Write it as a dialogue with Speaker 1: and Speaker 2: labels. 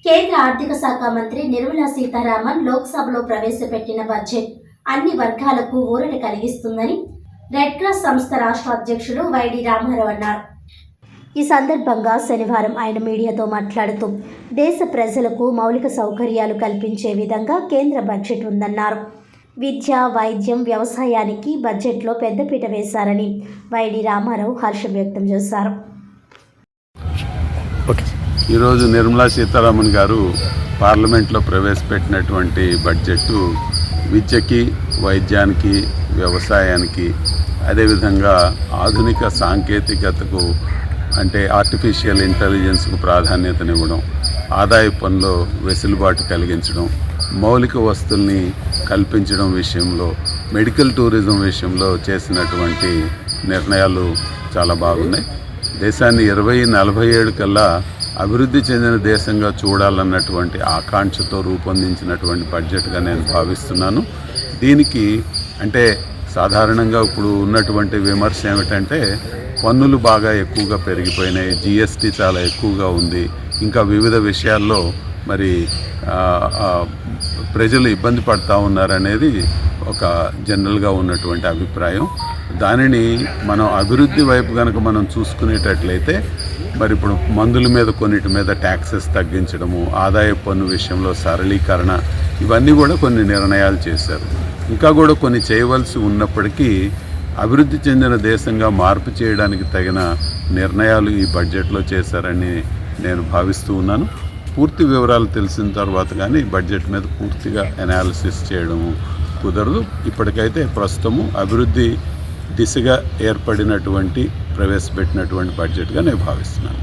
Speaker 1: కేంద్ర ఆర్థిక శాఖ మంత్రి నిర్మలా సీతారామన్ లోక్సభలో ప్రవేశపెట్టిన బడ్జెట్ అన్ని వర్గాలకు ఊరట కలిగిస్తుందని రెడ్ క్రాస్ సంస్థ రాష్ట్ర అధ్యక్షులు వైడి రామారావు అన్నారు. ఈ సందర్భంగా శనివారం ఆయన మీడియాతో మాట్లాడుతూ దేశ ప్రజలకు మౌలిక సౌకర్యాలు కల్పించే విధంగా కేంద్ర బడ్జెట్ ఉందన్నారు. విద్య, వైద్యం, వ్యవసాయానికి బడ్జెట్లో పెద్దపీట వేశారని వైడి రామారావు హర్షం వ్యక్తం చేశారు.
Speaker 2: ఈరోజు నిర్మలా సీతారామన్ గారు పార్లమెంట్లో ప్రవేశపెట్టినటువంటి బడ్జెట్ విద్యకి, వైద్యానికి, వ్యవసాయానికి, అదేవిధంగా ఆధునిక సాంకేతికతకు అంటే ఆర్టిఫిషియల్ ఇంటెలిజెన్స్కు ప్రాధాన్యతనివ్వడం, ఆదాయ పన్నులో వెసులుబాటు కలిగించడం, మౌలిక వస్తువుల్ని కల్పించడం విషయంలో, మెడికల్ టూరిజం విషయంలో చేసినటువంటి నిర్ణయాలు చాలా బాగున్నాయి. దేశాన్ని 2047 కల్లా అభివృద్ధి చెందిన దేశంగా చూడాలన్నటువంటి ఆకాంక్షతో రూపొందించినటువంటి బడ్జెట్గా నేను భావిస్తున్నాను. దీనికి అంటే సాధారణంగా ఇప్పుడు ఉన్నటువంటి విమర్శ ఏమిటంటే పన్నులు బాగా ఎక్కువగా పెరిగిపోయినాయి, జిఎస్టీ చాలా ఎక్కువగా ఉంది, ఇంకా వివిధ విషయాల్లో మరి ప్రజలు ఇబ్బంది పడుతూ ఉన్నారనేది ఒక జనరల్గా ఉన్నటువంటి అభిప్రాయం. దానిని మనం అభివృద్ధి వైపు కనుక మనం చూసుకునేటట్లయితే మరి ఇప్పుడు మందుల మీద కొన్నిటి మీద ట్యాక్సెస్ తగ్గించడము, ఆదాయ పన్ను విషయంలో సరళీకరణ, ఇవన్నీ కూడా కొన్ని నిర్ణయాలు చేశారు. ఇంకా కూడా కొన్ని చేయవలసి ఉన్నప్పటికీ అభివృద్ధి చెందిన దేశంగా మార్పు చేయడానికి తగిన నిర్ణయాలు ఈ బడ్జెట్లో చేశారని నేను భావిస్తూ ఉన్నాను. పూర్తి వివరాలు తెలిసిన తర్వాత కానీ బడ్జెట్ మీద పూర్తిగా అనాలిసిస్ చేయడము కుదరదు. ఇప్పటికైతే ప్రస్తుతము అభివృద్ధి దిశగా ఏర్పడినటువంటి ప్రవేశపెట్టినటువంటి బడ్జెట్గా నేను భావిస్తున్నాను.